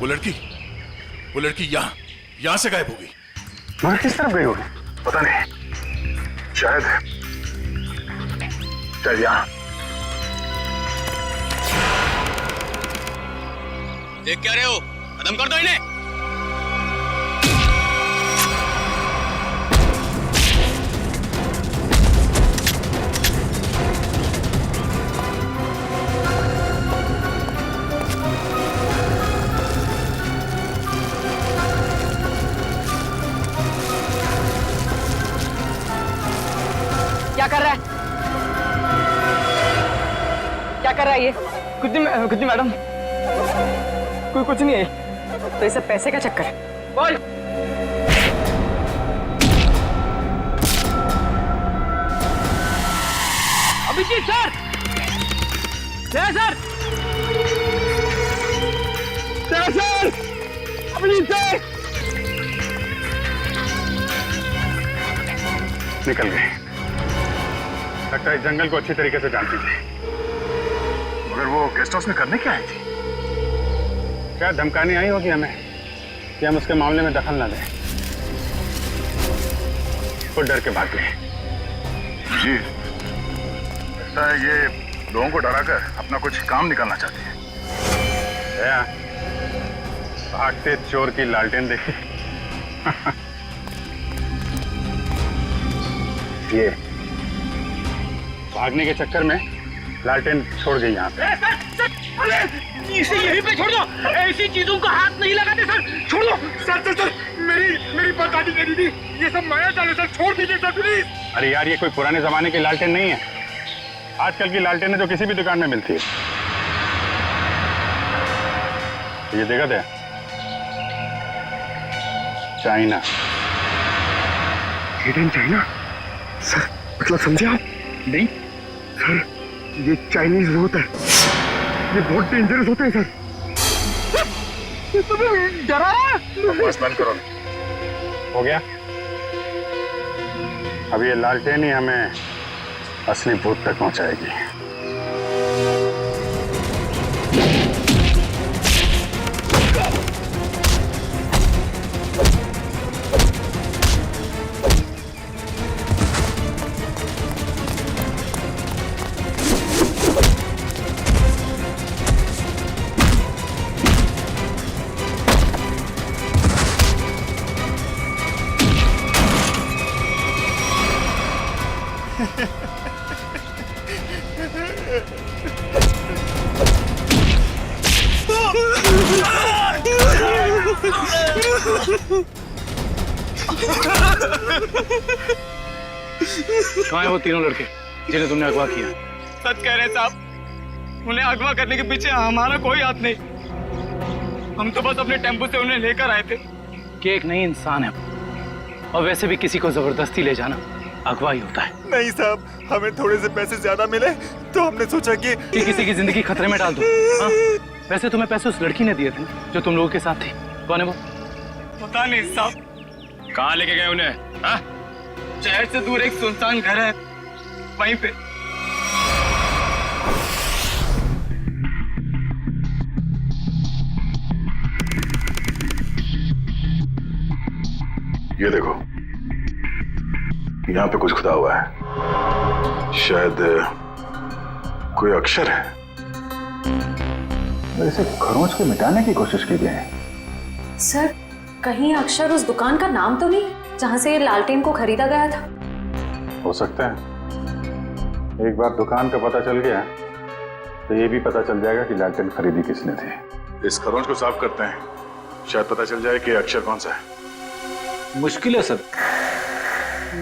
वो लड़की यहाँ से गायब हो गई। मगर किस तरफ गई होगी? पता नहीं, शायद यहाँ। देख क्या रहे हो? खत्म कर दो इन्हें। क्या कर रहा है? क्या कर रहा है ये? कुछ नहीं मैडम, कोई कुछ नहीं है। तो ये सब पैसे का चक्कर है। बोल। Abhijeet sir, sir, Abhijeet sir, निकल गए। लगता है जंगल को अच्छी तरीके से जानती थी। मगर वो गेस्ट हाउस में करने क्या आई थी? क्या धमकाने आई होगी हमें कि हम उसके मामले में दखल ना दें? वो डर के भाग गए। जी, लगता है ये लोगों को डराकर अपना कुछ काम निकालना चाहती है। भागते चोर की लालटेन देखी। ये भागने के चक्कर में लालटेन छोड़ गई यहाँ पे। इसे यहीं पे छोड़ दो, ऐसी चीजों का हाथ नहीं लगाते सर, छोड़ दो। सर, मेरी बर्बादी करी थी, ये सब माया जाल है सर, छोड़ दीजिए सर प्लीज। अरे यार, ये कोई पुराने जमाने की लालटेन नहीं है। आजकल की लालटेन है जो किसी भी दुकान में मिलती है। ये देखा थे, चाइना। हिडन चाइना सर, मतलब समझे आप? नहीं सर, ये चाइनीज वो होता है, ये बहुत डेंजरस होते हैं सर। तुम्हें डरा? बस बंद करो। हो गया? अब ये लालटेन ही हमें असली भूत तक पहुंचाएगी। कहाँ है वो तीनों लड़के जिन्हें तुमने अगवा किया? सच कह रहे हैं साहब, उन्हें अगवा करने के पीछे हमारा कोई हाथ नहीं। हम तो बस अपने टेम्पो से उन्हें लेकर आए थे। कि एक नई इंसान है, और वैसे भी किसी को जबरदस्ती ले जाना अगवा ही होता है। नहीं साहब, हमें थोड़े से पैसे ज्यादा मिले तो हमने सोचा कि किसी की जिंदगी खतरे में डाल दो। हाँ? वैसे तुम्हें पैसे उस लड़की ने दिए थे जो तुम लोगों के साथ थी। कौन है वो? पता नहीं साहब। कहाँ लेके गए उन्हें? हाँ? शहर से दूर एक सुनसान घर है, वहीं पे। ये देखो, यहाँ पे कुछ खुदा हुआ है, शायद कोई अक्षर है। इसे खरोंच के मिटाने की कोशिश की गई है। सर, कहीं अक्षर उस दुकान का नाम तो नहीं जहां से ये लालटेन को खरीदा गया था? हो सकता है। एक बार दुकान का पता चल गया तो ये भी पता चल जाएगा कि लालटेन खरीदी किसने थी। इस खरोंच को साफ करते हैं, शायद पता चल जाए कि अक्षर कौन सा है। मुश्किल है सर,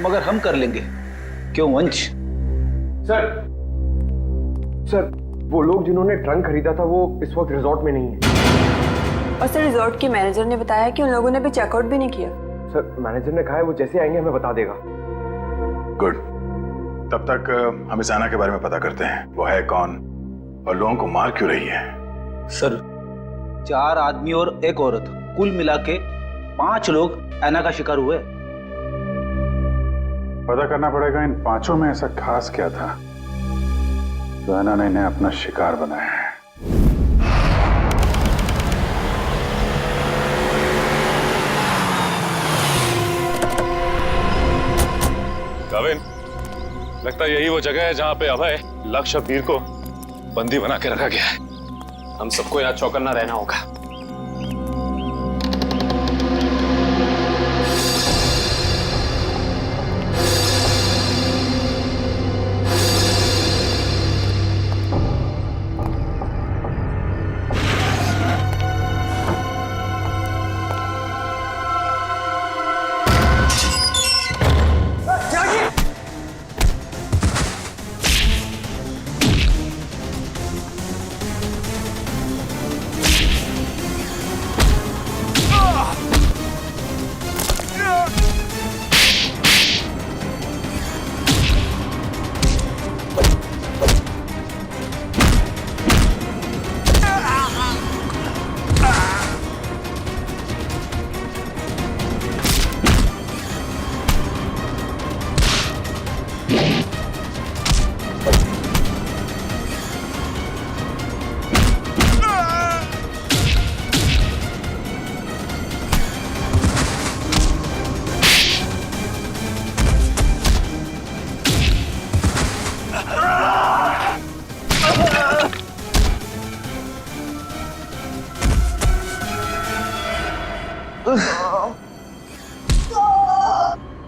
मगर हम कर लेंगे। क्यों वंश? सर, वो लोग जिन्होंने ट्रंक खरीदा था वो इस वक्त रिजॉर्ट में नहीं है। और सर, रिजॉर्ट के मैनेजर ने बताया कि उन लोगों ने भी चेकआउट भी नहीं किया। सर, मैनेजर ने कहा है वो जैसे आएंगे हमें बता देगा। गुड, तब तक हम इस आना के बारे में पता करते हैं। वो है कौन और लोगों को मार क्यों रही है? सर, 4 आदमी और एक औरत, कुल मिला के 5 लोग ऐना का शिकार हुए। पता करना पड़ेगा इन 5 में ऐसा खास क्या था जो ऐना ने इन्हें अपना शिकार बनाया है। साविन, लगता है यही वो जगह है जहाँ पे अभय लक्ष्य वीर को बंदी बना के रखा गया है। हम सबको यहाँ चौकन्ना रहना होगा।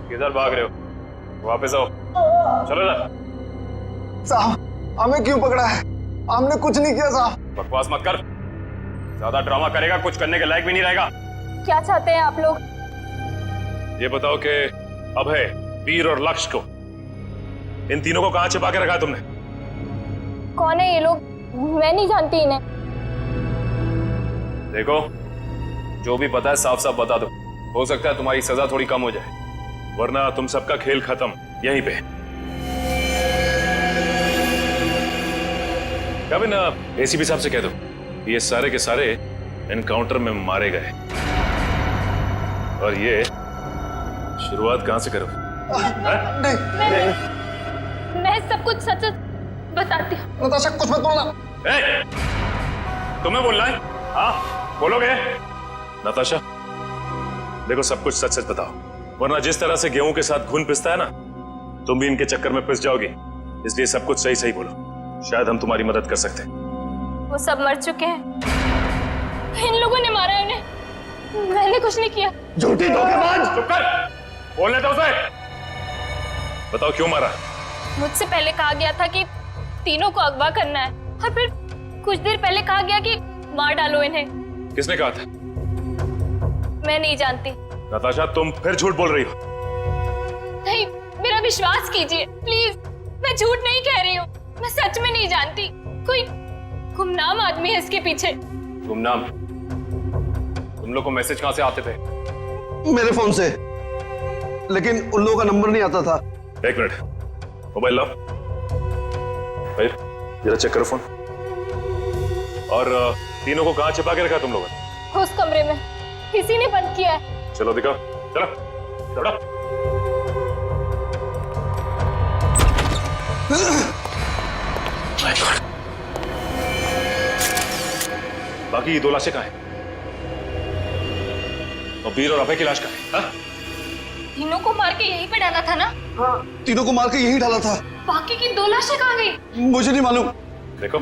किधर भाग रहे हो? वापस आओ। चलो ना। साहब हमें क्यों पकड़ा है? हमने कुछ नहीं किया साहब। बकवास मत कर। ज्यादा ड्रामा करेगा कुछ करने के लायक भी नहीं रहेगा। क्या चाहते हैं आप लोग? ये बताओ कि अभय, वीर और लक्ष्य को, इन तीनों को कहाँ छिपा के रखा है तुमने? कौन है ये लोग? मैं नहीं जानती इन्हें। देखो, जो भी पता है साफ साफ बता दो। हो सकता है तुम्हारी सजा थोड़ी कम हो जाए, वरना तुम सबका खेल खत्म यहीं पे। कभी ना एसीपी साहब से कह दो ये सारे के सारे एनकाउंटर में मारे गए। और ये शुरुआत कहां से करो? मैं सब कुछ सच बताती हूँ। नताशा कुछ मत बोलना। तुम्हें बोलना है? हाँ बोलोगे? नताशा देखो, सब कुछ सच सच बताओ, वरना जिस तरह से गेहूं के साथ घुन पिसता है ना, तुम भी इनके चक्कर में पिस जाओगी। इसलिए सब कुछ सही सही बोलो, शायद हम तुम्हारी मदद कर सकते हैं। वो सब मर चुके हैं। इन लोगों ने मारा है उन्हें। मैंने कुछ नहीं किया। झूठी धोखेबाज। चुप कर, बोलने दो उसे। बताओ क्यों मारा? मुझसे पहले कहा गया था कि तीनों को अगवा करना है, और फिर कुछ देर पहले कहा गया कि मार डालो इन्हें। किसने कहा था? मैं नहीं जानती। नताशा तुम फिर झूठ बोल रही हो। नहीं, मेरा विश्वास कीजिए प्लीज। मैं झूठ नहीं कह रही हूँ। मैं सच में नहीं जानती। कोई गुमनाम आदमी है इसके पीछे। गुमनाम? तुम लोग को मैसेज कहां से आते थे? मेरे फोन से, लेकिन उन लोगों का नंबर नहीं आता था। एक मिनट, मोबाइल लाओ भाई, जरा चेक करो फोन। और तीनों को कहां छिपा के रखा तुम लोगों ने? उस कमरे में किसी ने बंद किया है। चलो दिखाओ, चलो चलो। बाकी ये 2 लाशें कहां हैं? और वीर और अभय की लाश कहां है? तीनों को मार के यहीं पे डाला था ना? हाँ, तीनों को मार के यही डाला था। बाकी की 2 लाशें कहाँ गई? मुझे नहीं मालूम। देखो,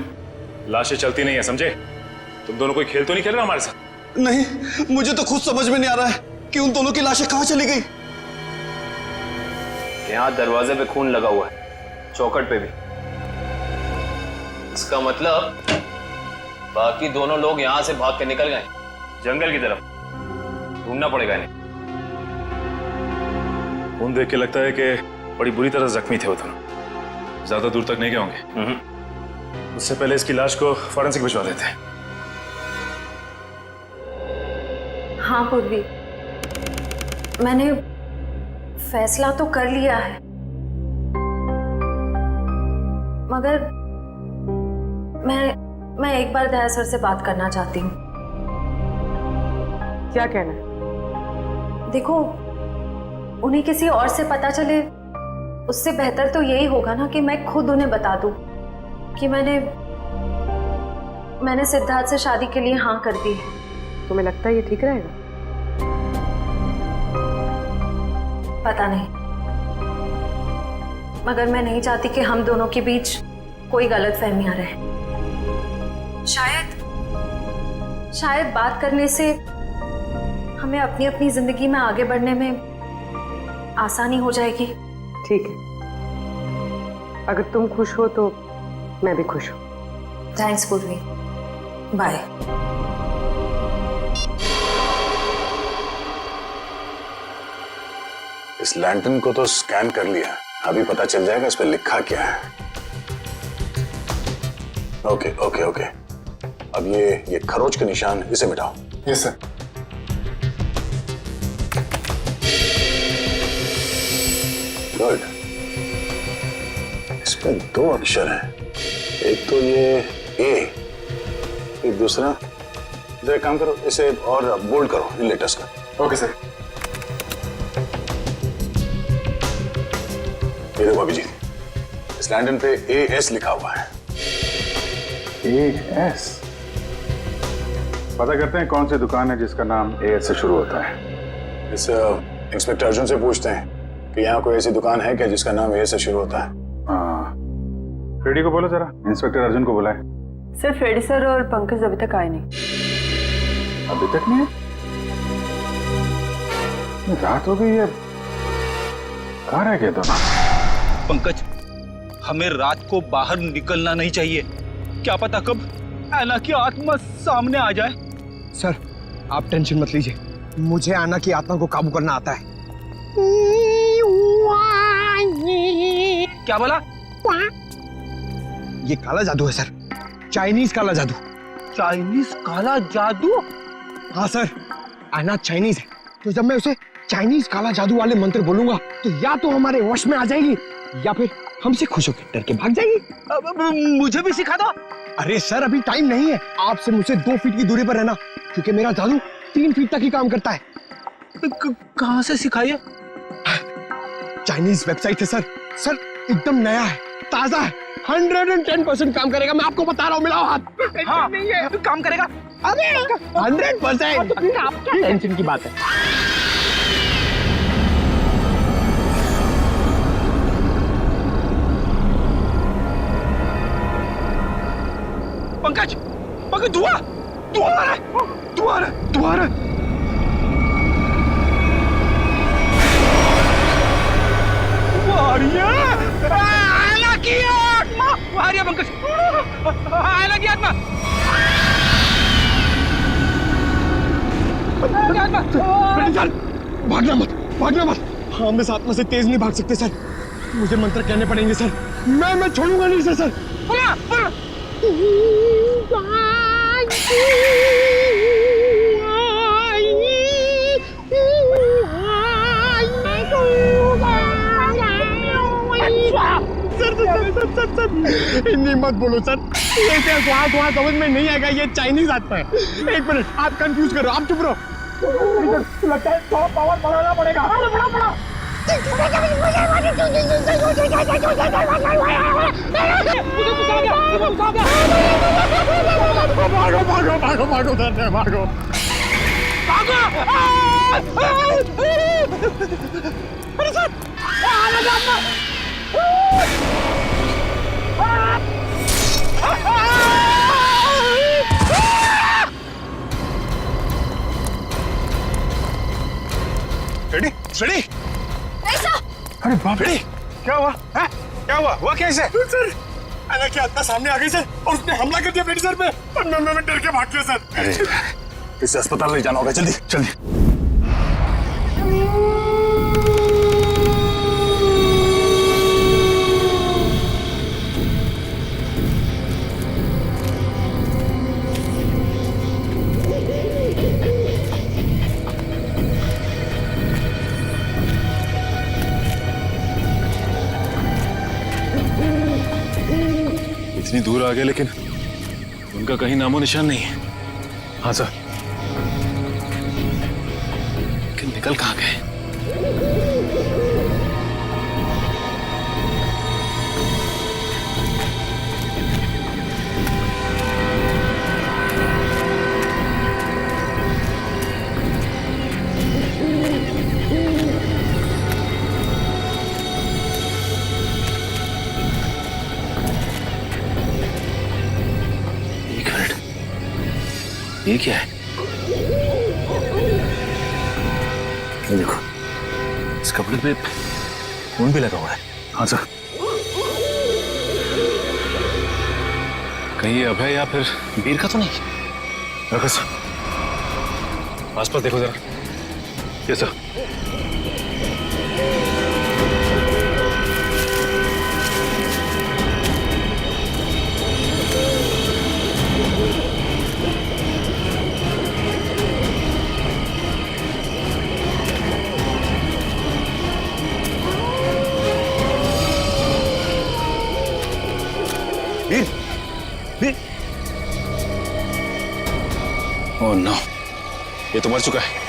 लाशें चलती नहीं है, समझे? तुम दोनों कोई खेल तो नहीं खेल रहे हमारे साथ? नहीं, मुझे तो खुद समझ में नहीं आ रहा है कि उन दोनों की लाशें कहाँ चली गई। यहाँ दरवाजे पे खून लगा हुआ है, चौखट पे भी। इसका मतलब बाकी दोनों लोग यहाँ से भाग के निकल गए जंगल की तरफ। ढूंढना पड़ेगा इन्हें। खून देख के लगता है कि बड़ी बुरी तरह जख्मी थे वो दोनों। ज्यादा दूर तक नहीं गए होंगे। उससे पहले इसकी लाश को फॉरेंसिक भिजवा देते हैं। हाँ पूर्वी, मैंने फैसला तो कर लिया है, मगर मैं एक बार दया सर से बात करना चाहती हूँ। क्या कहना है? देखो, उन्हें किसी और से पता चले उससे बेहतर तो यही होगा ना कि मैं खुद उन्हें बता दूं कि मैंने सिद्धार्थ से शादी के लिए हाँ कर दी है। तुम्हें लगता है ये ठीक रहेगा? पता नहीं, मगर मैं नहीं चाहती कि हम दोनों के बीच कोई गलतफहमियां रहे। शायद बात करने से हमें अपनी अपनी जिंदगी में आगे बढ़ने में आसानी हो जाएगी। ठीक है, अगर तुम खुश हो तो मैं भी खुश हूँ। थैंक्स पूर्वी, बाय। इस लैंटर्न को तो स्कैन कर लिया, अभी पता चल जाएगा इस पे लिखा क्या है। ओके ओके ओके, अब ये खरोच के निशान इसे मिटाओ। Yes sir. गुड, इसमें 2 अक्षर हैं, एक तो ये ए, एक दूसरा। तो एक काम करो, इसे और बोल्ड करो इन लेटर्स का। Okay sir. ये देखो अभिजीत, इस लैंटर्न पे AS लिखा हुआ है। AS? पता करते हैं कौन सी दुकान है जिसका नाम AS से शुरू होता है। इस इंस्पेक्टर अर्जुन से पूछते हैं कि यहाँ कोई ऐसी दुकान है क्या जिसका नाम A से शुरू होता है। हाँ, फ्रेडी को बोलो जरा, इंस्पेक्टर अर्जुन को बुलाए। सर, फ्रेडी सर और पंकज अभी तक आए नहीं। अभी तक नहीं? रात हो गई है, कहाँ रह गए दोनों? पंकज, हमें रात को बाहर निकलना नहीं चाहिए। क्या पता कब ऐना की आत्मा सामने आ जाए। सर, आप टेंशन मत लीजिए, मुझे आना की आत्मा को काबू करना आता है। क्या बोला? ये काला जादू है सर, चाइनीज काला जादू। चाइनीज काला जादू? हाँ सर, आना चाइनीज है, तो जब मैं उसे चाइनीज काला जादू वाले मंत्र बोलूंगा तो या तो हमारे वश में आ जाएगी या फिर हमसे खुश होकर डर के भाग जाएगी। मुझे भी सिखा दो। अरे सर, अभी टाइम नहीं है, आपसे मुझसे 2 फीट की दूरी पर रहना, क्योंकि मेरा जादू 3 फीट तक ही काम करता है। कहाँ से सिखाइए? चाइनीज वेबसाइट है सर। सर, एकदम नया है, ताजा है, 110% काम करेगा, मैं आपको बता रहा हूँ। मिलाओ हाथ। हाँ, नहीं है, काम करेगा। अरे 100%। तो फिर आप क्या टेंशन की बात है? पंकज, पंकज, धुआं आ रहा है, धुआं आ रहा है। आयना की आत्मा आ रही है पंकज, आयना की आत्मा। भागना मत, भागना मत। हम इस आत्मा से तेज नहीं भाग सकते सर, मुझे मंत्र कहने पड़ेंगे सर। मैं छोड़ूंगा नहीं सर। हिंदी मत बोलो सर, ये क्या समझ में नहीं आएगा, ये चाइनीज आत्मा है। 1 मिनट, आप कंफ्यूज करो, आप चुप रहो। लगता है थोड़ा पावर बढ़ाना पड़ेगा। भागो। अरे सर, रेडी? अरे बाप रे, क्या हुआ? है? क्या हुआ कैसे? सर, ऐना की आत्मा सामने आ गई सर, और उसने हमला कर दिया फ्रेडी सर पे, और मैं डर के भाग गया सर। अरे, इसे अस्पताल ले जाना होगा, जल्दी। इतनी दूर आ गए लेकिन उनका कहीं नामो निशान नहीं है। हाँ सर, लेकिन निकल कहाँ गए? ये क्या है? ये देखो, इस कपड़े पे खून भी लगा हुआ है। हाँ सर। कहीं ये अभय या फिर वीर का तो नहीं? रखो सर, आसपास देखो जरा। ये सर। वीर, वीर। ओह नो, ये तो मर चुका है।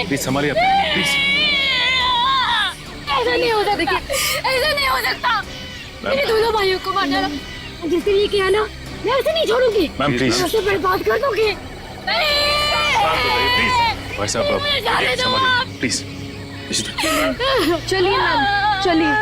प्लीज संभालिए, प्लीज। ऐसा नहीं हो सकता, ऐसा नहीं हो सकता। मेरे दोनों भाइयों को मार डाला। जिसने ये किया ना, मैं उसे नहीं छोड़ूंगी। मैम प्लीज, उसे बर्बाद कर दूंगी। भाई साहब संभालिए, प्लीज। चलिए मैम, चलिए।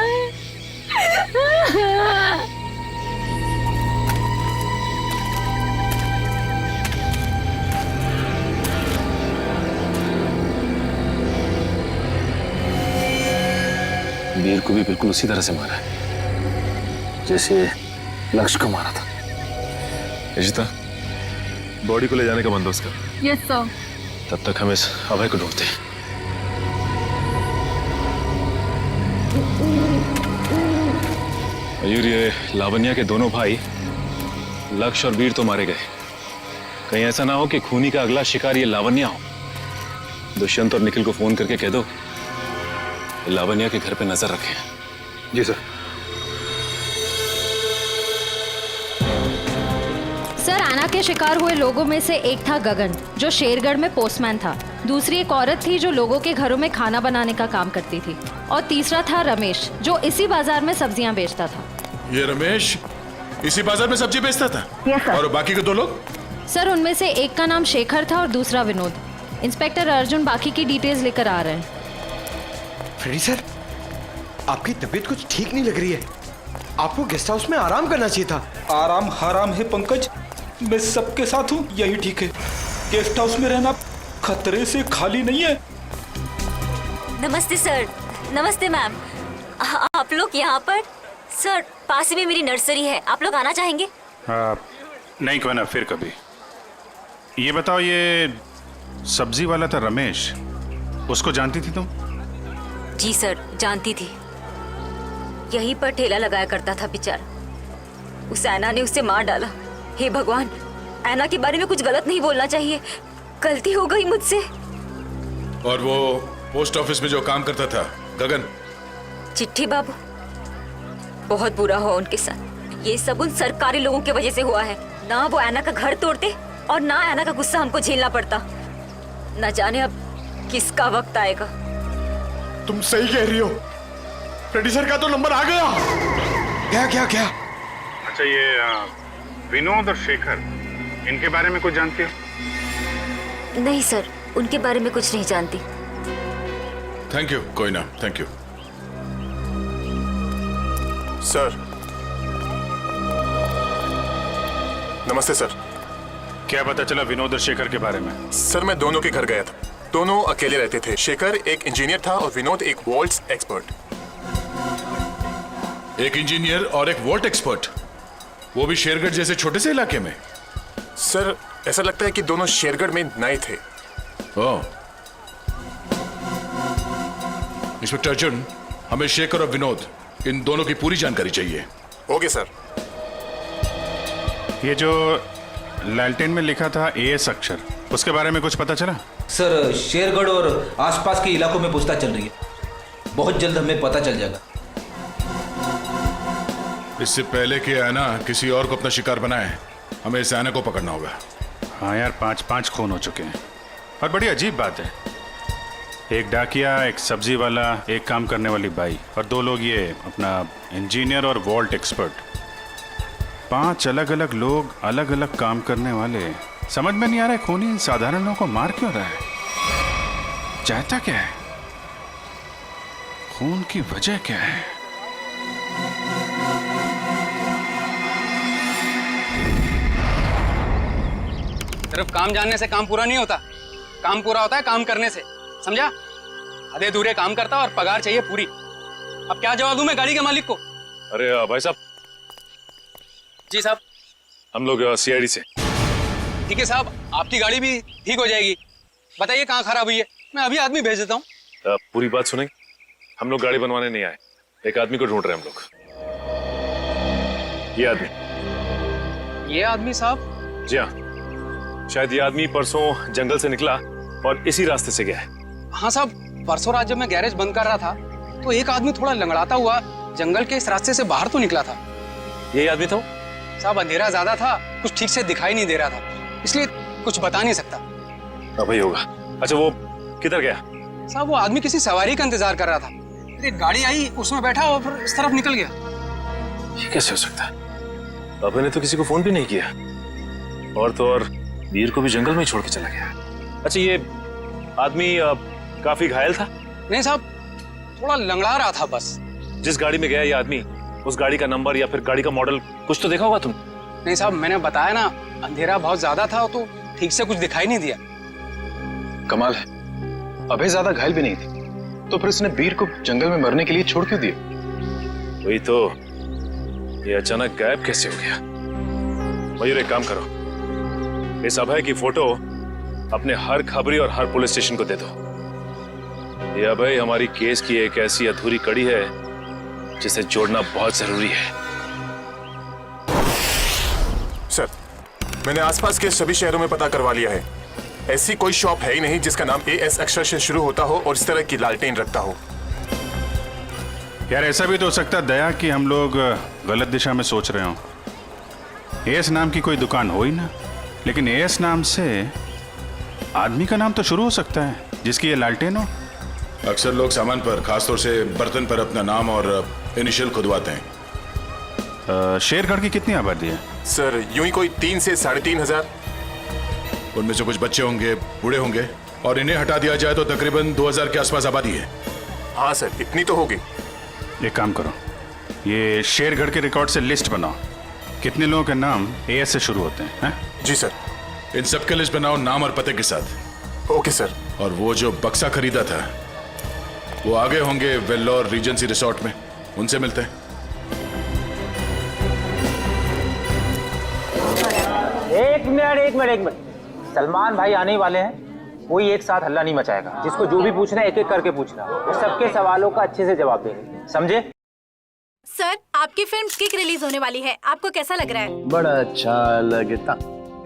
वीर को भी बिल्कुल उसी तरह से मारा है जैसे लक्ष्य को मारा था। रिश्ता, बॉडी को ले जाने का बंदोबस्त कर। Yes sir. तब तक हम इस अभय को ढूंढते हैं। मयूर, ये लावण्या के दोनों भाई लक्ष्य और वीर तो मारे गए। कहीं ऐसा ना हो कि खूनी का अगला शिकार ये लावण्या हो। दुष्यंत और निखिल को फोन करके कह दो लावण्या के घर पे नजर रखें। जी सर। सर, आना के शिकार हुए लोगों में से एक था गगन, जो शेरगढ़ में पोस्टमैन था। दूसरी एक औरत थी जो लोगों के घरों में खाना बनाने का काम करती थी। और तीसरा था रमेश, जो इसी बाजार में सब्जियां बेचता था। ये रमेश इसी बाजार में सब्जी बेचता था? Yes sir. और बाकी के दो लोग? सर, उनमें से एक का नाम शेखर था और दूसरा विनोद। इंस्पेक्टर अर्जुन बाकी की डिटेल्स लेकर आ रहे हैं। फ्रेडी सर, आपकी तबीयत कुछ ठीक नहीं लग रही है। आपको गेस्ट हाउस में आराम करना चाहिए था। आराम हराम है पंकज, मैं सबके साथ हूँ, यही ठीक है। गेस्ट हाउस में रहना खतरे से खाली नहीं है। नमस्ते सर। नमस्ते मैम। आप लोग यहाँ पर? सर, पास में मेरी नर्सरी है, आप लोग आना चाहेंगे? नहीं, क्यों ना, फिर कभी। ये बताओ, ये सब्जी वाला था रमेश, उसको जानती थी तुम? जी सर, जानती थी। यहीं पर ठेला लगाया करता था बेचारा। उस ऐना ने उसे मार डाला। हे भगवान, ऐना के बारे में कुछ गलत नहीं बोलना चाहिए, गलती हो गई मुझसे। और वो पोस्ट ऑफिस में जो काम करता था गगन? चिट्ठी बाबू, बहुत बुरा हुआ उनके साथ। ये सब उन सरकारी लोगों की वजह से हुआ है। ना वो ऐना का घर तोड़ते और ना ऐना का गुस्सा हमको झेलना पड़ता। न जाने अब किसका वक्त आएगा। तुम सही कह रही हो, फ्रेडी सर का तो नंबर आ गया। क्या क्या क्या? अच्छा, ये विनोद और शेखर, इनके बारे में कुछ जानते हो? नहीं सर, उनके बारे में कुछ नहीं जानती। Thank you. कोई ना, थैंक यू सर। नमस्ते सर। क्या पता चला विनोद और शेखर के बारे में? सर, मैं दोनों के घर गया था। दोनों अकेले रहते थे। शेखर एक इंजीनियर था और विनोद एक वॉल्ट्स एक्सपर्ट। एक इंजीनियर और एक वॉल्ट एक्सपर्ट, वो भी शेरगढ़ जैसे छोटे से इलाके में? सर, ऐसा लगता है कि दोनों शेरगढ़ में नए थे। ओह। इंस्पेक्टर अर्जुन, हमें शेखर और विनोद, इन दोनों की पूरी जानकारी चाहिए। Okay sir. ये जो लालटेन में लिखा था एएस अक्षर, उसके बारे में कुछ पता चला? सर, शेरगढ़ और आसपास के इलाकों में पूछताछ चल रही है, बहुत जल्द हमें पता चल जाएगा। इससे पहले कि ऐना किसी और को अपना शिकार बनाए, हमें इस ऐना को पकड़ना होगा। हाँ यार, 5 खून हो चुके हैं। और बड़ी अजीब बात है, एक डाकिया, एक सब्जी वाला, एक काम करने वाली बाई, और 2 लोग ये अपना इंजीनियर और वॉल्ट एक्सपर्ट। 5 अलग अलग लोग, अलग अलग काम करने वाले। समझ में नहीं आ रहा है खूनी इन साधारण लोगों को मार क्यों रहा है? चाहता क्या है? खून की वजह क्या है? सिर्फ काम जानने से काम पूरा नहीं होता, काम पूरा होता है काम करने से, समझा? आधे अधूरे काम करता और पगार चाहिए पूरी। अब क्या जवाब दूं मैं गाड़ी के मालिक को? अरे भाई साहब। जी साहब। हम लोग सीआईडी से। ठीक है साहब, आपकी गाड़ी भी ठीक हो जाएगी। बताइए कहाँ खराब हुई है, मैं अभी आदमी भेज देता हूँ। पूरी बात सुनेंगे? हम लोग गाड़ी बनवाने नहीं आए, एक आदमी को ढूंढ रहे हैं हम लोग। ये आदमी। ये आदमी साहब? जी हाँ, शायद ये आदमी परसों जंगल से निकला और इसी रास्ते से गया है। हाँ साहब, परसों रात जब मैं गैरेज बंद कर रहा था तो एक आदमी थोड़ा लंगड़ाता हुआ जंगल के इस रास्ते से बाहर तो निकला था। यही आदमी था? साहब अंधेरा ज्यादा था, कुछ ठीक से दिखाई नहीं दे रहा था, इसलिए कुछ बता नहीं सकता। वही होगा। अच्छा वो किधर गया? साहब वो आदमी किसी सवारी का इंतजार कर रहा था, फिर एक गाड़ी आई, उसमें बैठा और फिर इस तरफ निकल गया। ये कैसे हो सकता है? अबे ने तो किसी को फोन भी नहीं किया, और तो और वीर को भी जंगल में ही छोड़ के चला गया। अच्छा ये आदमी काफी घायल था? नहीं साहब, थोड़ा लंगड़ा रहा था बस। जिस गाड़ी में गया ये आदमी, उस गाड़ी का नंबर या फिर गाड़ी का मॉडल कुछ तो देखा होगा तुम? नहीं साहब, मैंने बताया ना, अंधेरा बहुत ज्यादा था तो ठीक से कुछ दिखाई नहीं दिया। कमाल है, अभय ज्यादा घायल भी नहीं थी, तो फिर उसने वीर को जंगल में मरने के लिए छोड़ क्यों दिया? वही तो, ये अचानक गायब कैसे हो गया? मयूर एक काम करो, इस अभय की फोटो अपने हर खबरी और हर पुलिस स्टेशन को दे दो। ये अभय हमारी केस की एक ऐसी अधूरी कड़ी है जिसे जोड़ना बहुत जरूरी है। सर, मैंने आसपास के सभी शहरों में पता करवा लिया है। ऐसी कोई शॉप है ही नहीं जिसका नाम AS अक्षर से शुरू होता हो और इस तरह की लालटेन रखता हो। यार ऐसा भी तो हो सकता है दया कि हम लोग गलत दिशा में सोच रहे हो। AS नाम की कोई दुकान हो ही ना, लेकिन AS नाम से आदमी का नाम तो शुरू हो सकता है जिसकी ये लालटेन हो। अक्सर लोग सामान पर, खासतौर से बर्तन पर अपना नाम और इनिशियल खुदवाते हैं। शेरगढ़ की कितनी आबादी है? सर यूं ही कोई 3 से 3.5 हजार। उनमें से कुछ बच्चे होंगे, बूढ़े होंगे, और इन्हें हटा दिया जाए तो तकरीबन 2000 के आसपास आबादी है। हाँ सर, इतनी तो होगी। एक काम करो, ये शेरगढ़ के रिकॉर्ड से लिस्ट बनाओ, कितने लोगों के नाम AS से शुरू होते हैं? जी सर। इन सबके लिस्ट बनाओ नाम और पते के साथ। Okay sir. और वो जो बक्सा खरीदा था वो आगे होंगे वेल्लोर रीजेंसी रिसोर्ट में, उनसे मिलते हैं। एक मिनट, सलमान भाई आने वाले हैं, कोई एक साथ हल्ला नहीं मचाएगा। जिसको जो भी पूछना है एक एक करके पूछना, वो सबके सवालों का अच्छे से जवाब देंगे, समझे? सर आपकी फिल्म किक रिलीज होने वाली है, आपको कैसा लग रहा है? बड़ा अच्छा लगता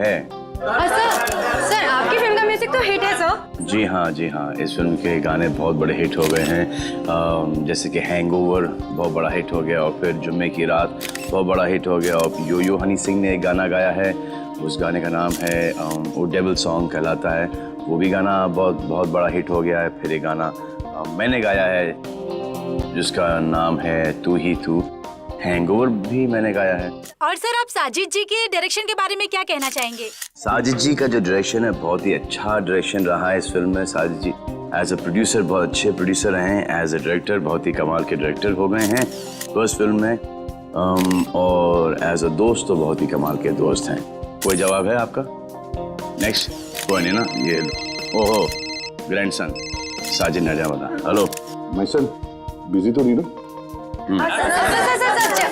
है। सर आपकी फिल्म का म्यूजिक तो हिट है सर। जी हाँ, इस फिल्म के गाने बहुत बड़े हिट हो गए हैं, जैसे कि हैंगओवर बहुत बड़ा हिट हो गया, और फिर जुम्मे की रात बहुत बड़ा हिट हो गया, और यो हनी सिंह ने एक गाना गाया है, उस गाने का नाम है वो डेविल सॉन्ग कहलाता है, वो भी गाना बहुत बड़ा हिट हो गया है। फिर एक गाना मैंने गाया है जिसका नाम है तू ही तू, हैंगओवर भी मैंने गाया है। और सर आप साजिद जी के डायरेक्शन के बारे में क्या कहना चाहेंगे? साजिद जी का जो डायरेक्शन है बहुत ही अच्छा डायरेक्शन रहा है इस फिल्म में। साजिद जी एज अ प्रोड्यूसर बहुत अच्छे प्रोड्यूसर हैं, एज अ डायरेक्टर बहुत ही कमाल के डायरेक्टर हो गए हैं फर्स्ट फिल्म में, और एज अ दोस्त तो बहुत ही कमाल के दोस्त हैं। कोई जवाब है आपका? नेक्स्ट कोई नहीं ना, ये ओहो ग्रैंडसन साजिद नजावदा। हेलो माय सन, बिजी तो नहीं ना?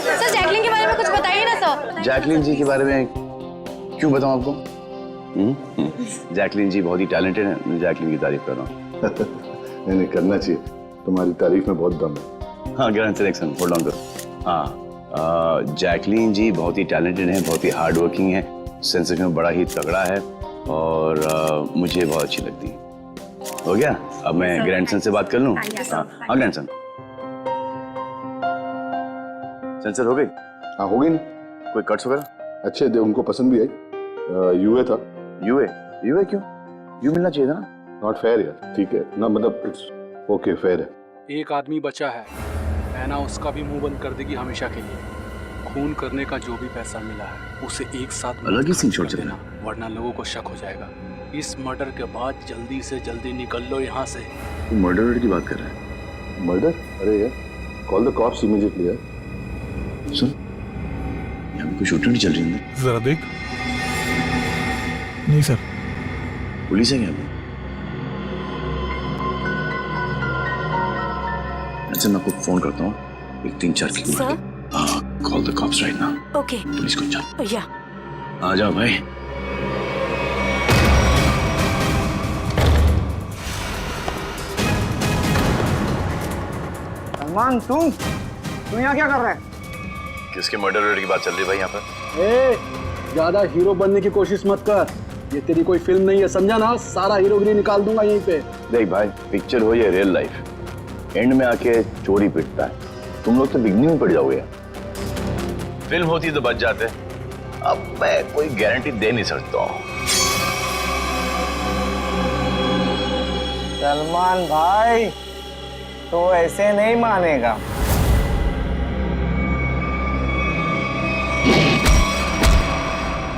सर जैकलिन के बारे में कुछ बताइए ना सर। जैकलिन जी के बारे में क्यों बताऊं आपको? जैकलिन जी बहुत ही टैलेंटेड है, मैं जैकलिन की तारीफ कर रहा हूँ। नहीं करना चाहिए, तुम्हारी तारीफ में बहुत दम है। हाँ ग्रैंड सिलेक्शन होल्ड ऑन करो। हाँ जैकलिन जी बहुत ही टैलेंटेड है, बहुत ही हार्ड वर्किंग है, सेंस ऑफ ह्यूमर बड़ा ही तगड़ा है, और मुझे बहुत अच्छी लगती है। हो गया, अब मैं ग्रैंडसन से बात कर लूँ? हाँ ग्रैंडसन सेंसर हो गई? हाँ हो गई ना। कोई कट्स वगैरह? अच्छे थे, उनको पसंद भी आई। यूए था। यूए क्यों? यू मिलना चाहिए था ना। नॉट फेयर यार। ठीक है ना, मतलब इट्स ओके, फेयर है। एक आदमी बचा है, ऐना उसका भी मुंह बंद कर देगी हमेशा के लिए। खून करने का जो भी पैसा मिला है उसे एक साथ अलग ही सीन छोड़ चलेना, वरना लोगों को शक हो जाएगा। इस मर्डर के बाद जल्दी से जल्दी निकल लो यहाँ से। तू मर्डर की बात कर रहा है? मर्डर? अरे यार, कॉल द कॉप्स इमीडिएटली यार। सुन, यहाँ कोई शूटिंग नहीं चल रही है? जरा देख। नहीं सर। पुलिस है क्या अभी? अच्छा, मैं आपको फोन करता हूँ, एक 3-4 की call the cops right now. Okay. Police को चल। या आ जाओ भाई। सलमान, तुम यहाँ क्या कर रहे हैं? किसके मर्डर की बात चल रही है भाई यहाँ पर? ज्यादा हीरो बनने की कोशिश मत कर, ये तेरी कोई फिल्म नहीं है, समझा ना? सारा हीरोगिरी निकाल दूंगा यहीं पे। देख भाई, पिक्चर हो या रियल लाइफ, एंड में आके चोरी पिटता है। तुम लोग तो बिगनी में पड़ जाओगे। फिल्म होती तो बच जाते, अब मैं कोई गारंटी दे नहीं सकता हूँ। सलमान भाई, तो ऐसे नहीं मानेगा।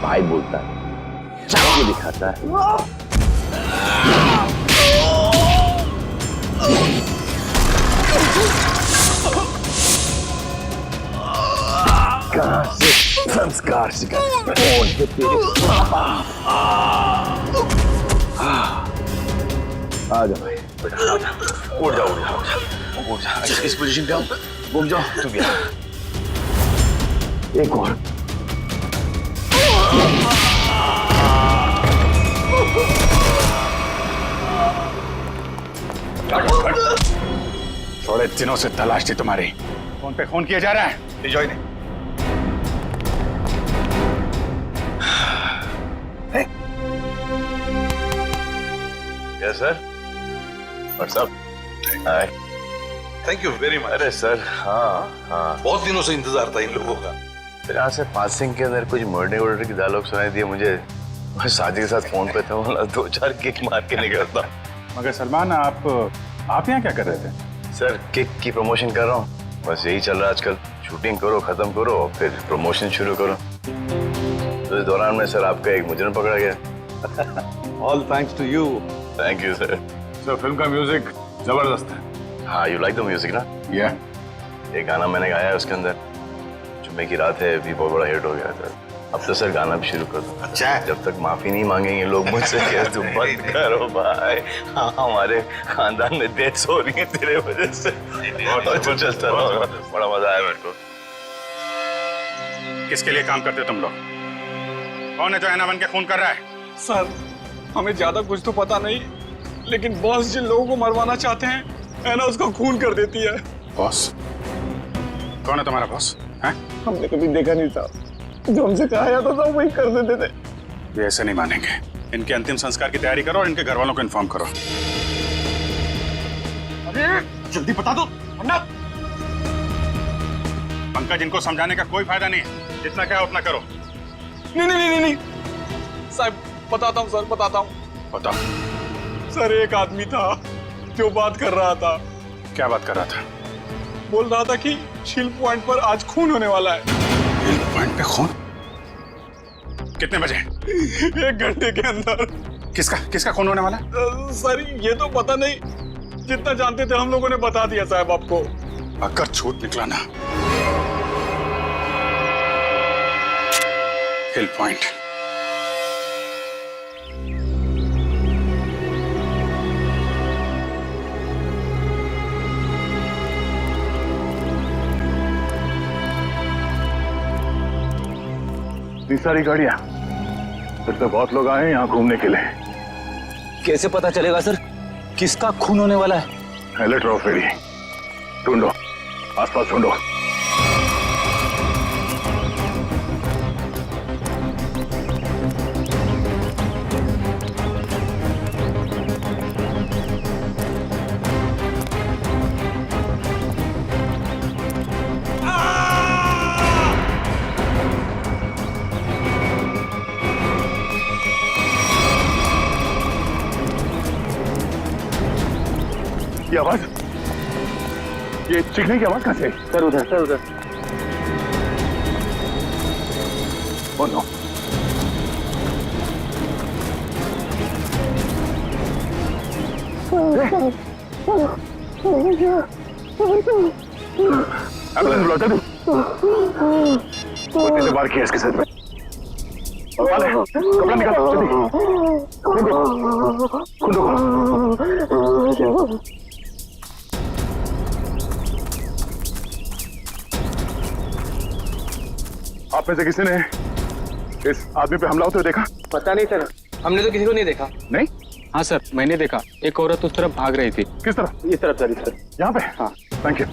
भाई बोलता है, चाकू दिखाता है। कहाँ से संस्कार सीखा? कौन है तेरे पापा? आ जा भाई, उठ जाओ, उठ जाओ, उठ जाओ। इस पोजीशन पे आओ, घूम जाओ, तुम यहाँ। एक और। थोड़े दिनों से तलाश थी तुम्हारी। फोन पे खून किया जा रहा है। लीजिए इन्हें। Yes sir. What's up? Hi. Thank you very much. अरे सर, हाँ हाँ, बहुत दिनों से इंतजार था इन लोगों का। फिर यहाँ से पासिंग के अंदर कुछ मर्डर की डायलॉग सुनाई दिए मुझे। मैं शादी के साथ फोन पे था, बोला 2-4 किक मार के निकलता। मगर सलमान, आप यहाँ क्या कर रहे थे? सर, किक की प्रमोशन कर रहा हूँ, बस यही चल रहा है आजकल। शूटिंग करो, खत्म करो, और फिर प्रमोशन शुरू करो। तो इस दौरान में सर आपका एक मुजरिम पकड़ा गया। All thanks to you. Thank you sir. Sir, film का म्यूजिक जबरदस्त है। हाँ, यू लाइक द म्यूजिक ना? या एक गाना मैंने गाया है उसके अंदर, जुम्मे की रात है, भी बहुत बड़ा हिट हो गया था। अब तो सर गाना भी शुरू कर दो। अच्छा है। जब तक माफी नहीं मांगेंगे लोग मुझसे, कह तुम बंद करो भाई। हाँ, हमारे खानदान में डेथ्स हो रही है तेरे वजह से। और चलता रहो, बड़ा मजा आया मेरे को। किसके लिए काम करते हो तुम लोग? कौन है जो ऐना बन के खून कर रहा है? सर, हमें ज्यादा कुछ तो पता नहीं, लेकिन बॉस जिन लोगों को मरवाना चाहते हैं, ऐना उसका खून कर देती है। बॉस? कौन है तुम्हारा बॉस? हैं? हमने कभी देखा नहीं था, जो हमसे कहा जाता था वही कर देते थे। ये ऐसे नहीं मानेंगे। इनके अंतिम संस्कार की तैयारी करो और इनके घर वालों को इन्फॉर्म करो। अरे जल्दी बता दो वरना। पंकज, इनको समझाने का कोई फायदा नहीं है। जितना क्या उतना करो। नहीं साहब, बताता हूँ सर, बताता हूँ। बताओ। सर, एक आदमी था जो बात कर रहा था। क्या बात कर रहा था? बोल रहा था कि हिल पॉइंट पर आज खून होने वाला है। हिल पॉइंट पे खून? कितने बजे? 1 घंटे के अंदर। किसका खून होने वाला? सर, ये तो पता नहीं, जितना जानते थे हम लोगों ने बता दिया साहब आपको। अगर झूठ निकला ना, हिल पॉइंट। इतनी सारी गाड़ियां, फिर तो बहुत लोग आए हैं यहाँ घूमने के लिए। कैसे पता चलेगा सर किसका खून होने वाला है? अलर्ट रहो, फेरी ढूंढो, आसपास ढूंढो। ये आवाज, ये चीखने की आवाज कहाँ से? सर उधर। Oh no. एम्बुलेंस बुलाता तू। वो तेरे बार किया इसके सर पे। वाले, कपड़ा निकाल, जल्दी। खून दो। आप में से किसी ने इस आदमी पे हमला होते हुए देखा? पता नहीं सर, हमने तो किसी को नहीं देखा। नहीं? हाँ सर, मैंने देखा। एक औरत उस तरफ भाग रही थी। किस तरफ? इस तरफ सर, इस तरफ। यहाँ पे? हाँ। Thank you.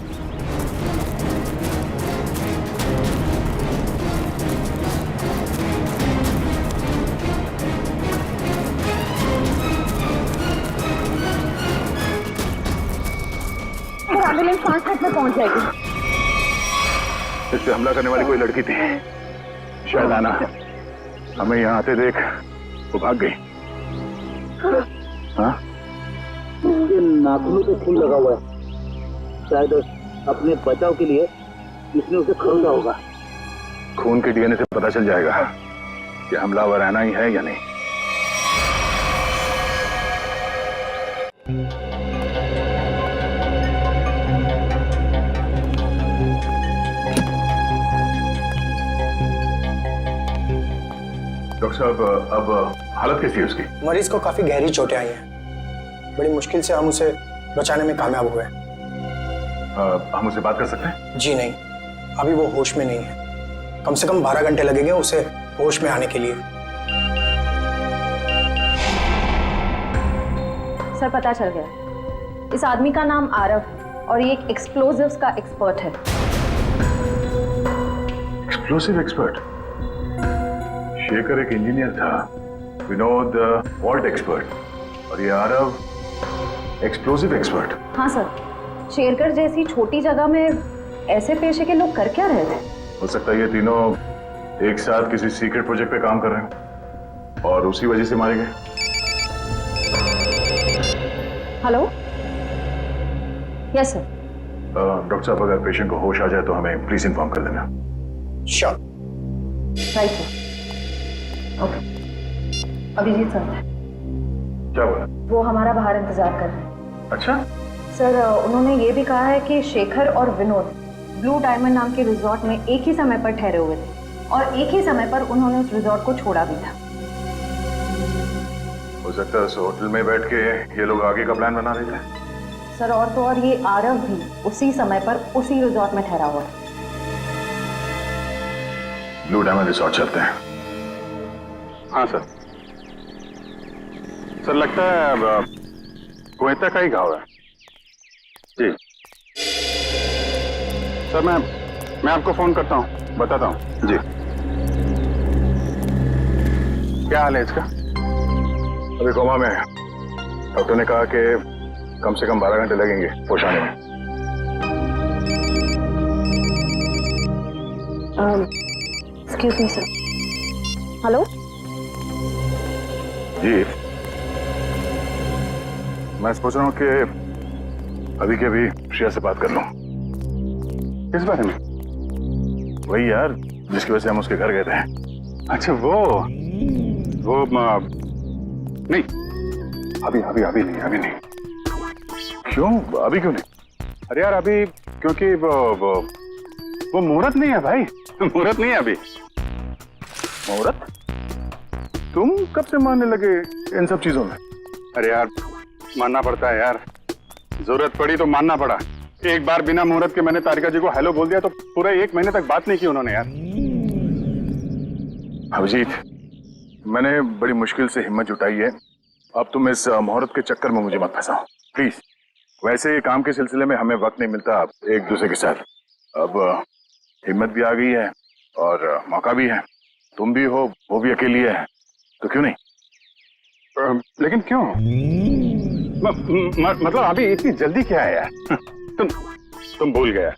एम्बुलेंस 5 मिनट में पहुंच जाएगी। इस पे हमला करने वाली कोई लड़की थी, शायद आना। हमें यहाँ आते देख वो भाग गई। हाँ? उसके नाखूनों पे खून लगा हुआ है, शायद अपने बचाव के लिए इसने उसे खरीदा होगा। खून के डीएनए से पता चल जाएगा कि हमलावर आना ही है या नहीं। डॉक्टर साहब, अब हालत कैसी है उसकी? मरीज को काफी गहरी चोटें आई हैं। बड़ी मुश्किल से हम उसे बचाने में कामयाब हुए। हम उससे बात कर सकते हैं? जी नहीं, अभी वो होश में नहीं है। कम से कम 12 घंटे लगेंगे उसे होश में आने के लिए। सर पता चल गया, इस आदमी का नाम आरव और ये एक एक्सप्लोजिव्स का एक्सपर्ट है। Explosive expert? शेखर एक इंजीनियर था, विनोद वॉल्ट एक्सपर्ट, और ये आरव एक्सप्लोसिव एक्सपर्ट। हाँ सर, शेरगढ़ जैसी छोटी जगह में ऐसे पेशे के लोग कर क्या रहे थे? हो सकता है ये तीनों एक साथ किसी सीक्रेट प्रोजेक्ट पे काम कर रहे हैं और उसी वजह से मारे गए। Hello, yes sir. डॉक्टर साहब, अगर पेशेंट को होश आ जाए तो हमें प्लीज इन्फॉर्म कर देना। Sure. Right sir. Okay. Abhijeet sir क्या बोला? वो हमारा बाहर इंतजार कर रहे हैं। अच्छा सर, उन्होंने ये भी कहा है कि शेखर और विनोद ब्लू डायमंड नाम के रिजॉर्ट में एक ही समय पर ठहरे हुए थे और एक ही समय पर उन्होंने उस रिजॉर्ट को छोड़ा भी था। हो सकता है उस होटल में बैठ के ये लोग आगे का प्लान बना रहे थे। सर और तो और ये आरव भी उसी समय पर उसी रिजॉर्ट में ठहरा हुआ है। ब्लू डायमंड रिसोर्ट चलते हैं। हाँ सर। सर लगता है गोएता का ही घाव है। जी सर, मैं आपको फोन करता हूँ, बताता हूँ। जी। क्या हाल है इसका? अभी कोमा में है। डॉक्टर ने कहा कि कम से कम 12 घंटे लगेंगे होश आने में। Excuse me sir. हेलो जी, मैं सोच रहा हूँ कि अभी के अभी श्रेया से बात कर लूं। किस बारे में? वही यार जिसकी वजह से हम उसके घर गए थे। अच्छा वो नहीं, अभी नहीं। क्यों? अभी क्यों नहीं? अरे यार अभी क्योंकि वो मुहूर्त नहीं है भाई। मुहूर्त नहीं है अभी। मुहूर्त? तुम कब से मानने लगे इन सब चीजों में? अरे यार मानना पड़ता है यार, जरूरत पड़ी तो मानना पड़ा। एक बार बिना मुहूर्त के मैंने तारिका जी को हेलो बोल दिया तो पूरे 1 महीने तक बात नहीं की उन्होंने यार। अभिजीत, मैंने बड़ी मुश्किल से हिम्मत जुटाई है। अब तुम इस मुहूर्त के चक्कर में मुझे मत फंसाओ प्लीज। वैसे काम के सिलसिले में हमें वक्त नहीं मिलता एक दूसरे के साथ। अब हिम्मत भी आ गई है और मौका भी है। तुम भी हो, वो भी अकेली है, तो क्यों नहीं? लेकिन क्यों? मतलब अभी इतनी जल्दी क्या है यार? तुम भूल गया।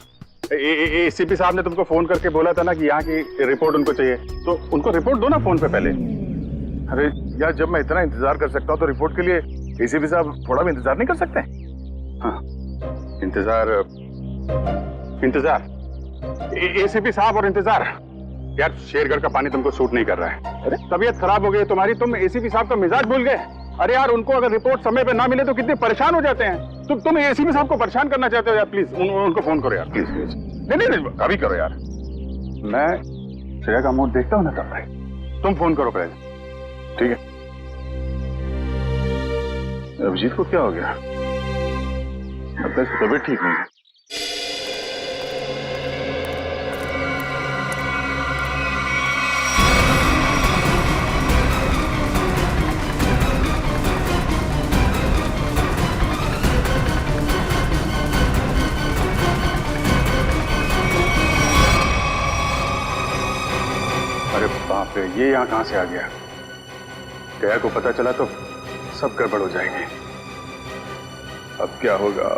एसीपी साहब ने तुमको फोन करके बोला था ना कि यहाँ की रिपोर्ट उनको चाहिए, तो उनको रिपोर्ट दो ना फोन पे पहले। अरे यार, जब मैं इतना इंतजार कर सकता हूँ तो रिपोर्ट के लिए एसीपी साहब थोड़ा भी इंतजार नहीं कर सकते? हाँ, इंतजार। एसीपी साहब और इंतजार, यार शेरगढ़ का पानी तुमको सूट नहीं कर रहा है। अरे तबीयत खराब हो गई तुम्हारी, तुम एसीपी साहब का मिजाज भूल गए। अरे यार उनको अगर रिपोर्ट समय पे ना मिले तो कितने परेशान हो जाते हैं। तुम एसीपी साहब को परेशान करना चाहते हो यार, प्लीज उनको फोन करो यार, प्लीज प्लीज। नहीं अभी करो यार, मैं श्रेया का मूड देखता हूँ ना तब भाई। तुम फोन करो पहले, ठीक है? अभिजीत को क्या हो गया? अब तक तबीयत ठीक नहीं है। अरे बाप रे, ये यहाँ कहां से आ गया? गया को पता चला तो सब गड़बड़ हो जाएगी। अब क्या होगा?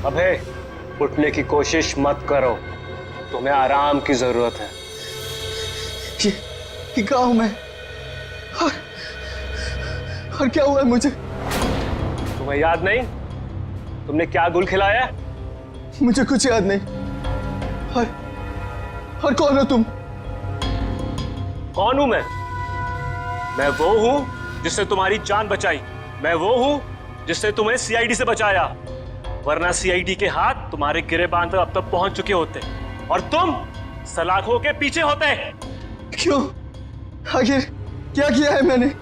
अबे उठने की कोशिश मत करो, तुम्हें आराम की जरूरत है। ये कहाँ हूं मैं? और क्या हुआ है मुझे? तुम्हें याद नहीं तुमने क्या गुल खिलाया? मुझे कुछ याद नहीं। और कौन हो तुम? कौन हूं मैं? मैं वो हूं जिसने तुम्हारी जान बचाई। मैं वो हूं जिसने तुम्हें सीआईडी से बचाया, वरना सीआईडी के हाथ तुम्हारे गिरेबान तक अब तक पहुंच चुके होते और तुम सलाखों के पीछे होते। क्यों? आखिर क्या किया है मैंने?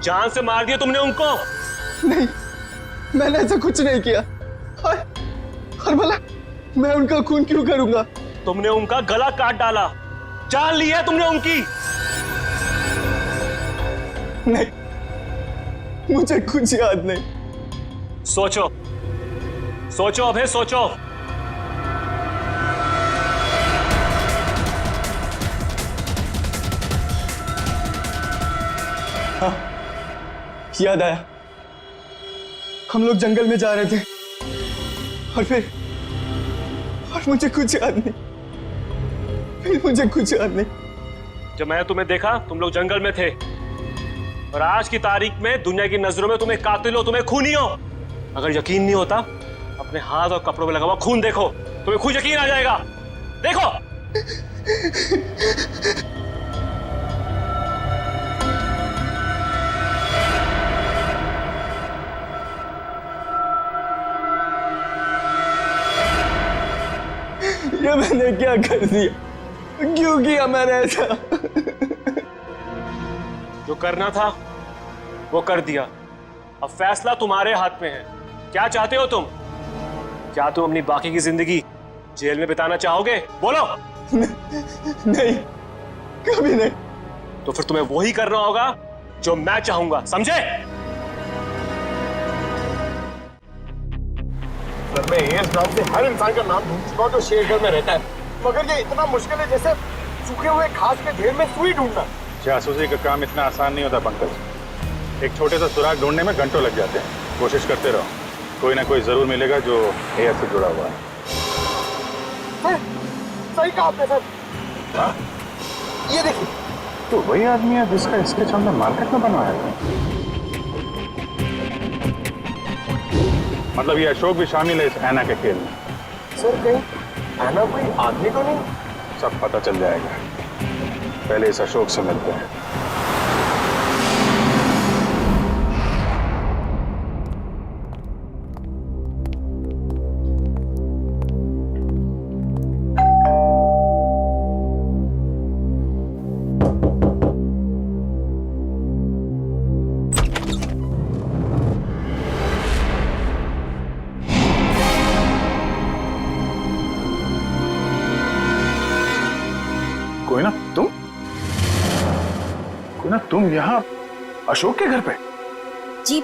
जान से मार दिया तुमने उनको। नहीं, मैंने ऐसा कुछ नहीं किया। और भला मैं उनका खून क्यों करूंगा? तुमने उनका गला काट डाला, जान ली है तुमने उनकी। नहीं, मुझे कुछ याद नहीं। सोचो सोचो अभय, सोचो। हाँ, याद आया। हम लोग जंगल में जा रहे थे और मुझे कुछ याद नहीं। फिर मुझे कुछ याद नहीं। जब मैंने तुम्हें देखा तुम लोग जंगल में थे और आज की तारीख में दुनिया की नजरों में तुम्हें कातिल हो, तुम्हें खूनी हो। अगर यकीन नहीं होता अपने हाथ और कपड़ों में लगा हुआ खून देखो, तुम्हें खुद यकीन आ जाएगा। देखो। ये मैंने क्या कर दिया? क्यों किया मैंने ऐसा? जो करना था वो कर दिया, अब फैसला तुम्हारे हाथ में है। क्या चाहते हो तुम? क्या तुम अपनी बाकी की जिंदगी जेल में बिताना चाहोगे? बोलो। नहीं, कभी नहीं। तो फिर तुम्हें वही करना होगा जो मैं चाहूंगा, समझे? सर, मैं एएस नाम से हर इंसान का नाम ढूंढ चुका हूँ जो शेरगढ़ में रहता है, मगर ये इतना मुश्किल है जैसे सूखे हुए घास के ढेर में सुई ढूंढना। जासूसी का काम इतना आसान नहीं होता पंकज। एक छोटे सा सुराग ढूंढने में घंटों लग जाते हैं। कोशिश करते रहो, कोई ना कोई जरूर मिलेगा जो एएस से जुड़ा हुआ है। सर, सही कहा आपने सर। हाँ? ये देखिए, तो वही आदमी है जिसका स्केच हमने मार्केट में बनवाया था। मतलब ये अशोक भी शामिल है इस ऐना के खेल में। सर, कहीं ऐना कोई आदमी तो नहीं? सब पता चल जाएगा, पहले इस अशोक से मिलते हैं। तुम यहाँ अशोक के घर पे? जी,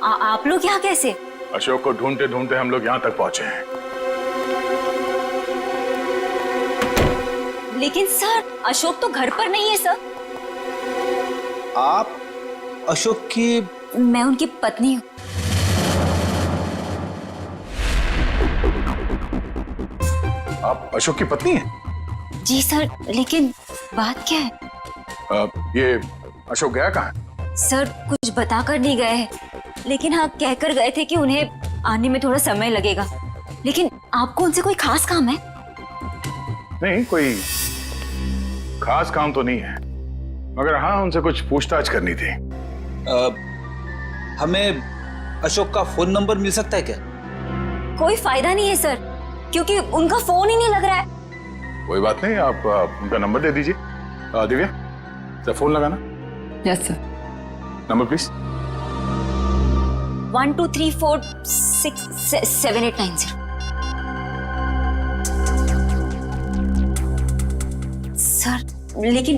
आप लोग यहाँ कैसे? अशोक को ढूंढते ढूंढते हम लोग यहाँ तक पहुंचे हैं। लेकिन सर, अशोक तो घर पर नहीं है सर। आप अशोक की? मैं उनकी पत्नी हूँ। आप अशोक की पत्नी हैं? जी सर, लेकिन बात क्या है? ये अशोक गया कहाँ? सर कुछ बताकर नहीं गए हैं, लेकिन हाँ कहकर गए थे कि उन्हें आने में थोड़ा समय लगेगा। लेकिन आपको उनसे कोई खास काम है? नहीं, कोई खास काम तो नहीं है, मगर हाँ उनसे कुछ पूछताछ करनी थी। हमें अशोक का फोन नंबर मिल सकता है क्या? कोई फायदा नहीं है सर, क्योंकि उनका फोन ही नहीं लग रहा है। कोई बात नहीं, आप उनका नंबर दे दीजिए। दिव्या, सर फोन लगाना। Yes sir. Number please. 1234667890। Sir लेकिन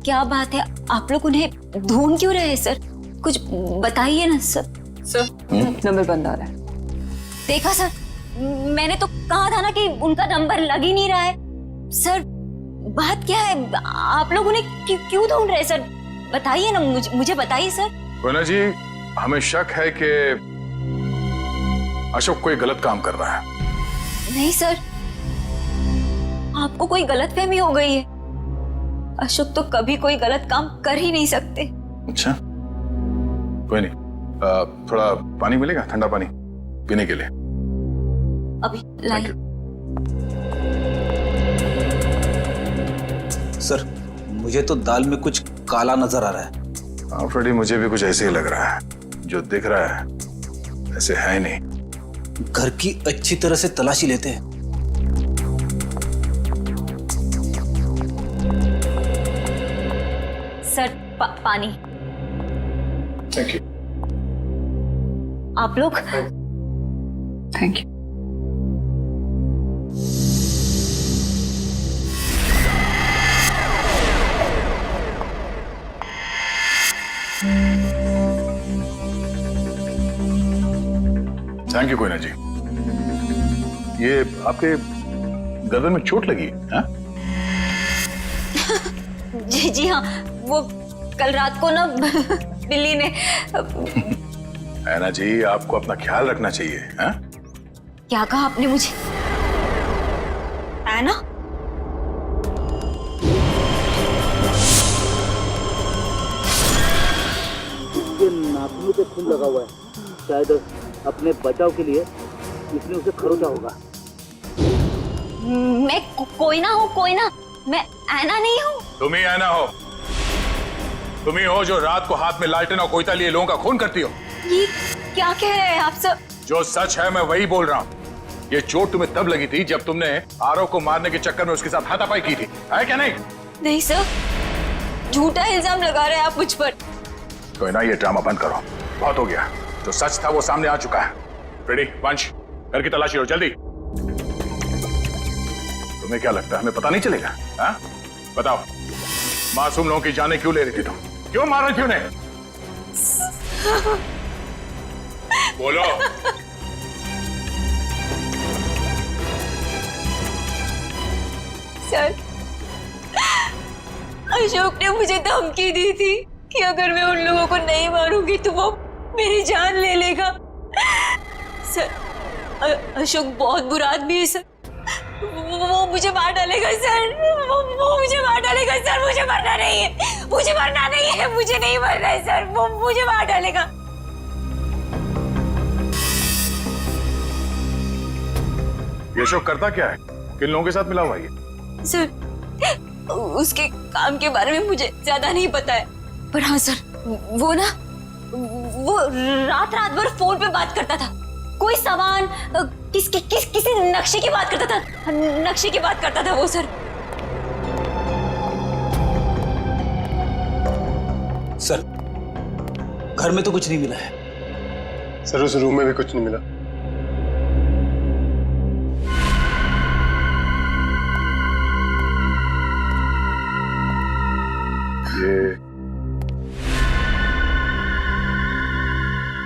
क्या बात है, आप लोग उन्हें ढूंढ क्यों रहे हैं सर? कुछ बताइए ना सर। सर नंबर बंद आ रहा है। देखा सर, मैंने तो कहा था ना कि उनका नंबर लग ही नहीं रहा है। सर बात क्या है, आप लोग उन्हें क्यों ढूंढ रहे हैं सर? बताइए ना, मुझे बताइए सर। कोयना जी, हमें शक है कि अशोक कोई गलत काम कर रहा है। नहीं सर, आपको कोई गलतफहमी हो गई है। अशोक तो कभी कोई गलत काम कर ही नहीं सकते। अच्छा, कोई नहीं, थोड़ा पानी मिलेगा, ठंडा पानी पीने के लिए? अभी लाइए। सर मुझे तो दाल में कुछ काला नजर आ रहा है। हाँ फ्रेडी, मुझे भी कुछ ऐसे ही लग रहा है। जो दिख रहा है ऐसे है नहीं। घर की अच्छी तरह से तलाशी लेते हैं। सर पानी। Thank you. आप लोग? Thank you. Thank you Koyna ji. ये आपके गर्दन में चोट लगी है? जी हाँ, वो कल रात को ना बिल्ली ने। ऐना जी, आपको अपना ख्याल रखना चाहिए। है? क्या कहा आपने मुझे? ऐना? इसके नाखूनों पे खून लगा हुआ है, शायद अपने बचाव के लिए इसने उसे खरोचा होगा। मैं कोई ना हूँ, कोई ना, मैं ऐना नहीं हूँ। तुम ही ऐना हो। तुम ही हो जो रात को हाथ में लालटेन और कोयता लिए लोगों का खून करती हो। ये क्या कह रहे हैं आप सब? जो सच है मैं वही बोल रहा हूँ। ये चोट तुम्हें तब लगी थी जब तुमने आरव को मारने के चक्कर में उसके साथ हाथापाई की थी, है क्या नहीं? नहीं सर, झूठा इल्जाम लगा रहे हैं आप मुझ पर। कोई ना, ये ड्रामा बंद करो, बहुत हो गया। जो सच था वो सामने आ चुका है। फ्रेडी, वंश, घर की तलाशी लो जल्दी। तुम्हें क्या लगता है हमें पता नहीं चलेगा? हाँ? बताओ, मासूम लोगों की जानें क्यों ले रही थी तुम? क्यों मार रही थी उन्हें? बोलो। सर, अशोक ने मुझे धमकी दी थी कि अगर मैं उन लोगों को नहीं मारूंगी तो वो मेरी जान ले लेगा। सर, अशोक बहुत बुरा आदमी है सर। वो मुझे मार डालेगा सर। वो मुझे मार डालेगा सर। मुझे मरना नहीं है, मुझे मरना नहीं है, मुझे नहीं मरना है सर। वो मुझे मार डालेगा। ये अशोक करता क्या है? किन लोगों के साथ मिला हुआ है? सर, उसके काम के बारे में मुझे ज्यादा नहीं पता है, पर हाँ सर, वो रात भर फोन पे बात करता था। कोई सामान, किसी नक्शे की बात करता था। नक्शे की बात करता था वो सर। सर, घर में तो कुछ नहीं मिला है। सर, उस रूम में भी कुछ नहीं मिला।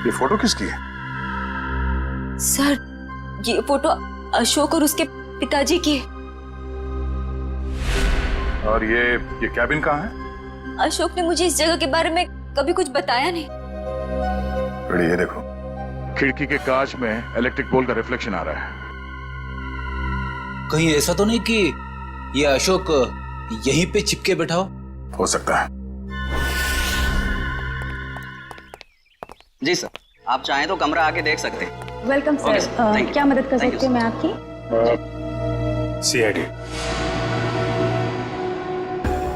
ये फोटो किसकी है? सर, ये फोटो अशोक और उसके पिताजी की है। और ये कैबिन कहाँ है? अशोक ने मुझे इस जगह के बारे में कभी कुछ बताया नहीं। ये देखो, खिड़की के कांच में इलेक्ट्रिक पोल का रिफ्लेक्शन आ रहा है। कहीं ऐसा तो नहीं कि ये अशोक यहीं पे चिपके बैठा हो? हो सकता है। जी सर, आप चाहें तो कमरा आके देख सकते हैं। Welcome Okay, sir. sir. Thank you. क्या मदद कर Thank you, सकती हूँ sir. मैं आपकी? सीआईडी,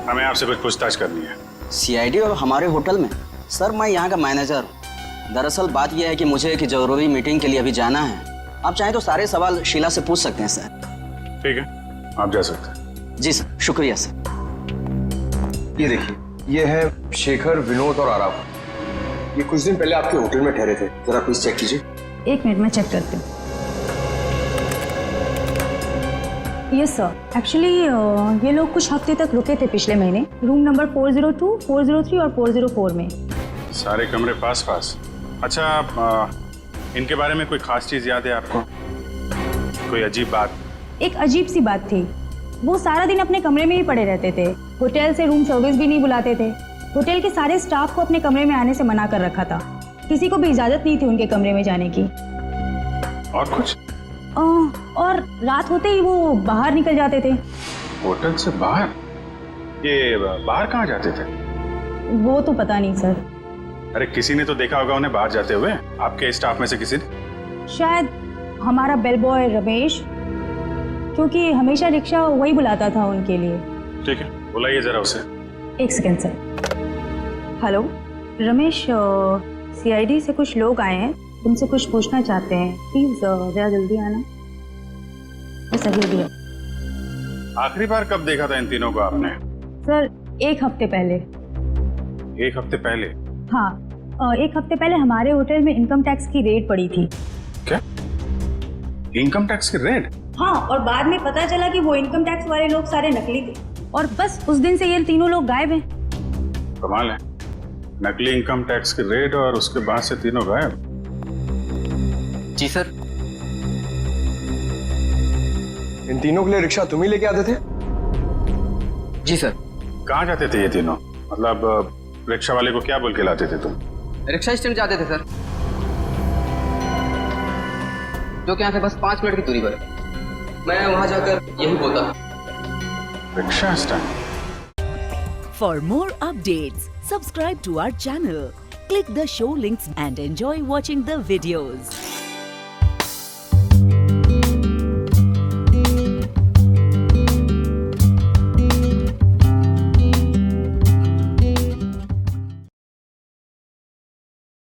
हमें आपसे कुछ पूछताछ करनी है। सीआईडी और हमारे होटल में? सर मैं यहाँ का मैनेजर हूँ। दरअसल बात यह है कि मुझे एक जरूरी मीटिंग के लिए अभी जाना है। आप चाहें तो सारे सवाल शीला से पूछ सकते हैं सर। ठीक है, आप जा सकते हैं। जी सर, शुक्रिया सर। ये देखिए, ये है शेखर, विनोद और आराम। ये कुछ दिन पहले आपके होटल में ठहरे थे, जरा प्लीज चेक कीजिए। एक मिनट में चेक करती हूँ। यस सर, एक्चुअली ये लोग कुछ हफ्ते तक रुके थे पिछले महीने, रूम नंबर 402, 403 और 404 में। सारे कमरे पास पास। अच्छा, इनके बारे में कोई खास चीज याद है आपको? कोई अजीब बात? एक अजीब सी बात थी, वो सारा दिन अपने कमरे में ही पड़े रहते थे। होटल से रूम सर्विस भी नहीं बुलाते थे। होटल के सारे स्टाफ को अपने कमरे में आने से मना कर रखा था। किसी को भी इजाजत नहीं थी उनके कमरे में जाने की। और कुछ? और रात होते ही वो बाहर निकल जाते थे। होटल से बाहर? ये बाहर कहाँ जाते थे? वो तो पता नहीं सर। अरे किसी ने तो देखा होगा उन्हें बाहर जाते हुए, आपके स्टाफ में से किसी ने? शायद हमारा बेल बॉय रमेश, क्योंकि हमेशा रिक्शा वही बुलाता था उनके लिए। ठीक है, बुलाइए जरा उसे। एक second sir. Hello Ramesh, CID से कुछ लोग आए हैं, तुमसे कुछ पूछना चाहते हैं। प्लीज जरा जल्दी आना। सही दिया। आखिरी बार कब देखा था इन तीनों को आपने? सर 1 हफ्ते पहले। 1 हफ्ते पहले? हाँ, 1 हफ्ते पहले हमारे होटल में इनकम टैक्स की रेड पड़ी थी। क्या? इनकम टैक्स की रेड? हाँ, और बाद में पता चला कि वो इनकम टैक्स वाले लोग सारे नकली थे, और बस उस दिन से ये तीनों लोग गायब हैं। कमाल है, नकली इनकम टैक्स की रेड और उसके बाद से तीनों गायब। जी सर। इन तीनों के लिए रिक्शा तुम ही लेके आते थे? जी सर। कहाँ जाते थे ये तीनों? मतलब रिक्शा वाले को क्या बोल के लाते थे तुम? रिक्शा स्टैंड जाते थे सर, जो कि यहाँ से बस 5 मिनट की दूरी पर है। मैं वहां जाकर यही बोलता था। Rickshaw stand. For more updates, subscribe to our channel, click the show links and enjoy watching the videos.